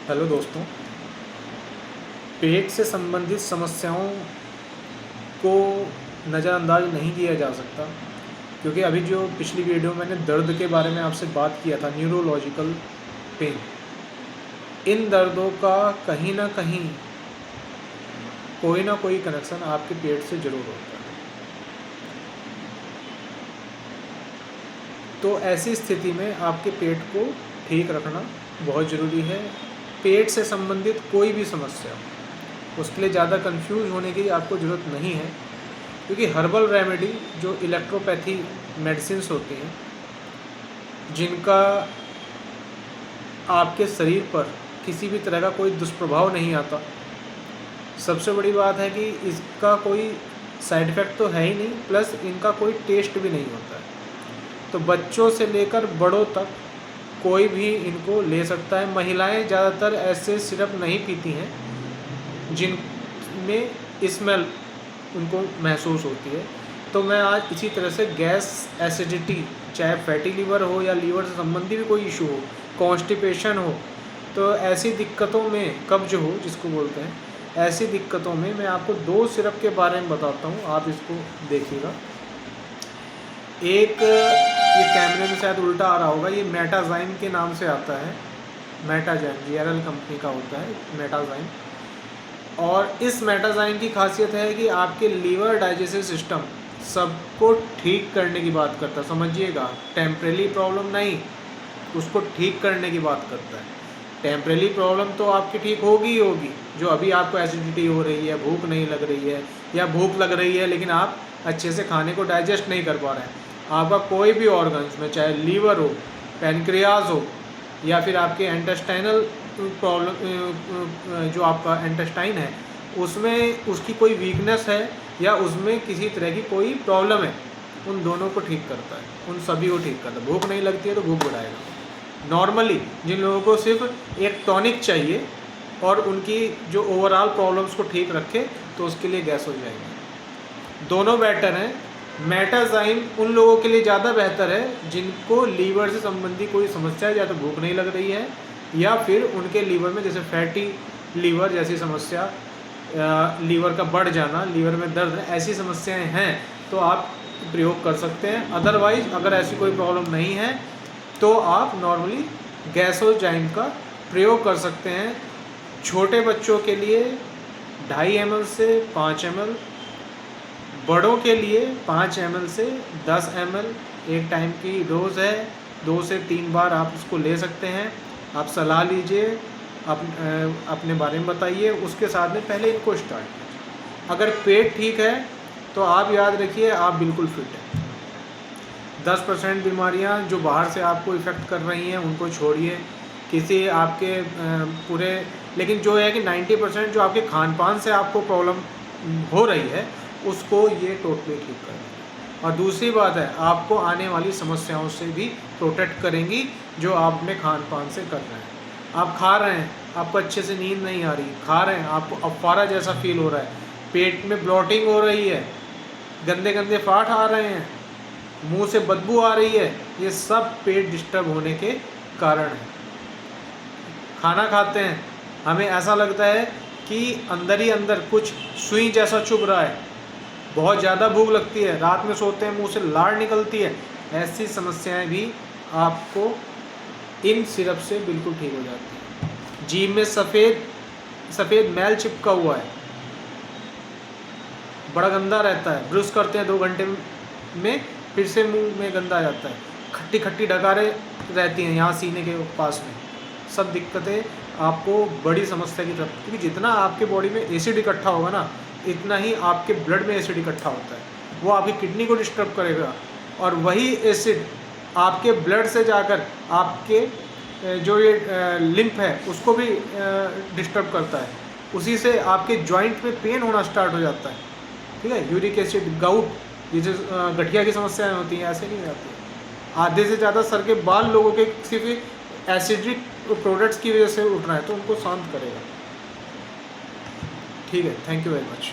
Hello दोस्तों, पेट से संबंधित समस्याओं को नज़रअंदाज नहीं किया जा सकता, क्योंकि अभी जो पिछली वीडियो में मैंने दर्द के बारे में आपसे बात किया था, न्यूरोलॉजिकल पेन, इन दर्दों का कहीं ना कहीं कोई ना कोई कनेक्शन आपके पेट से ज़रूर होता है। तो ऐसी स्थिति में आपके पेट को ठीक रखना बहुत ज़रूरी है। पेट से संबंधित कोई भी समस्या हो, उसके लिए ज़्यादा कंफ्यूज होने की आपको ज़रूरत नहीं है, क्योंकि हर्बल रेमेडी जो इलेक्ट्रोपैथी मेडिसिन्स होती हैं, जिनका आपके शरीर पर किसी भी तरह का कोई दुष्प्रभाव नहीं आता। सबसे बड़ी बात है कि इसका कोई साइड इफ़ेक्ट तो है ही नहीं, प्लस इनका कोई टेस्ट भी नहीं होता है। तो बच्चों से लेकर बड़ों तक कोई भी इनको ले सकता है। महिलाएं ज़्यादातर ऐसे सिरप नहीं पीती हैं जिनमें स्मेल उनको महसूस होती है। तो मैं आज इसी तरह से गैस, एसिडिटी, चाहे फैटी लीवर हो या लीवर से संबंधी भी कोई इशू हो, कॉन्स्टिपेशन हो, तो ऐसी दिक्कतों में, कब्ज हो जिसको बोलते हैं, ऐसी दिक्कतों में मैं आपको 2 सिरप के बारे में बताता हूँ। आप इसको देखिएगा। एक, ये कैमरे में शायद उल्टा आ रहा होगा, ये मेटाजाइम के नाम से आता है। मेटाजाइम जीआरएल कंपनी का होता है मेटाजाइम। और इस मेटाजाइम की खासियत है कि आपके लीवर डाइजेस्टिव सिस्टम सबको ठीक करने की बात करता है। समझिएगा, टेम्परेरी प्रॉब्लम नहीं, उसको ठीक करने की बात करता है। टेम्परेरी प्रॉब्लम तो आपकी ठीक होगी ही होगी, जो अभी आपको एसिडिटी हो रही है, भूख नहीं लग रही है, या भूख लग रही है लेकिन आप अच्छे से खाने को डाइजेस्ट नहीं कर पा रहे हैं। आपका कोई भी ऑर्गन्स में, चाहे लीवर हो, पैनक्रियाज हो, या फिर आपके इंटेस्टाइनल प्रॉब्लम, जो आपका इंटेस्टाइन है उसमें उसकी कोई वीकनेस है या उसमें किसी तरह की कोई प्रॉब्लम है, उन दोनों को ठीक करता है, उन सभी को ठीक करता है। भूख नहीं लगती है तो भूख बढ़ाएगा। नॉर्मली जिन लोगों को सिर्फ एक टॉनिक चाहिए और उनकी जो ओवरऑल प्रॉब्लम्स को ठीक रखे, तो उसके लिए गैस हो जाएगी। दोनों बेटर हैं। मेटाजाइम उन लोगों के लिए ज़्यादा बेहतर है जिनको लीवर से संबंधी कोई समस्या है, या तो भूख नहीं लग रही है या फिर उनके लीवर में जैसे फैटी लीवर जैसी समस्या, लीवर का बढ़ जाना, लीवर में दर्द, ऐसी समस्याएं हैं तो आप प्रयोग कर सकते हैं। अदरवाइज अगर ऐसी कोई प्रॉब्लम नहीं है तो आप नॉर्मली गैसोजाइम का प्रयोग कर सकते हैं। छोटे बच्चों के लिए 2.5 ml से 5 ml, बड़ों के लिए 5 ml से 10 ml एक टाइम की डोज है। 2 से 3 बार आप इसको ले सकते हैं। आप सलाह लीजिए, अपने बारे में बताइए, उसके साथ में पहले इनको स्टार्ट कीजिए। अगर पेट ठीक है तो आप याद रखिए आप बिल्कुल फिट हैं। 10% बीमारियां जो बाहर से आपको इफ़ेक्ट कर रही हैं उनको छोड़िए, किसी आपके पूरे, लेकिन जो है कि 90% जो आपके खान पान से आपको प्रॉब्लम हो रही है उसको ये टोटली ठीक कर देंगे। और दूसरी बात है, आपको आने वाली समस्याओं से भी प्रोटेक्ट करेंगी जो आप अपने खान पान से कर रहे हैं। आप खा रहे हैं, आपको अच्छे से नींद नहीं आ रही, खा रहे हैं, आपको अफवारा जैसा फील हो रहा है, पेट में ब्लॉटिंग हो रही है, गंदे गंदे फाट आ रहे हैं, मुंह से बदबू आ रही है, ये सब पेट डिस्टर्ब होने के कारण है। खाना खाते हैं, हमें ऐसा लगता है कि अंदर ही अंदर कुछ सुई जैसा चुभ रहा है, बहुत ज़्यादा भूख लगती है, रात में सोते हैं मुंह से लार निकलती है, ऐसी समस्याएं भी आपको इन सिरप से बिल्कुल ठीक हो जाती है। जीभ में सफ़ेद मैल चिपका हुआ है, बड़ा गंदा रहता है, ब्रश करते हैं 2 घंटे में फिर से मुंह में गंदा आ जाता है, खट्टी खट्टी डकारें रहती हैं यहाँ सीने के पास में, सब दिक्कतें आपको बड़ी समस्या की तरफ, क्योंकि जितना आपके बॉडी में एसिड इकट्ठा होगा ना, इतना ही आपके ब्लड में एसिड इकट्ठा होता है, वो आपकी किडनी को डिस्टर्ब करेगा, और वही एसिड आपके ब्लड से जाकर आपके जो ये लिम्फ है उसको भी डिस्टर्ब करता है, उसी से आपके जॉइंट में पेन होना स्टार्ट हो जाता है। ठीक है, यूरिक एसिड, गाउट, ये जो गठिया की समस्याएं होती हैं, ऐसे नहीं होती है। आधे से ज़्यादा सर के बाल लोगों के सिर्फ एसिडिक प्रोडक्ट्स की वजह से उठ रहा है, तो उनको शांत करेगा। ठीक है, थैंक यू वेरी मच।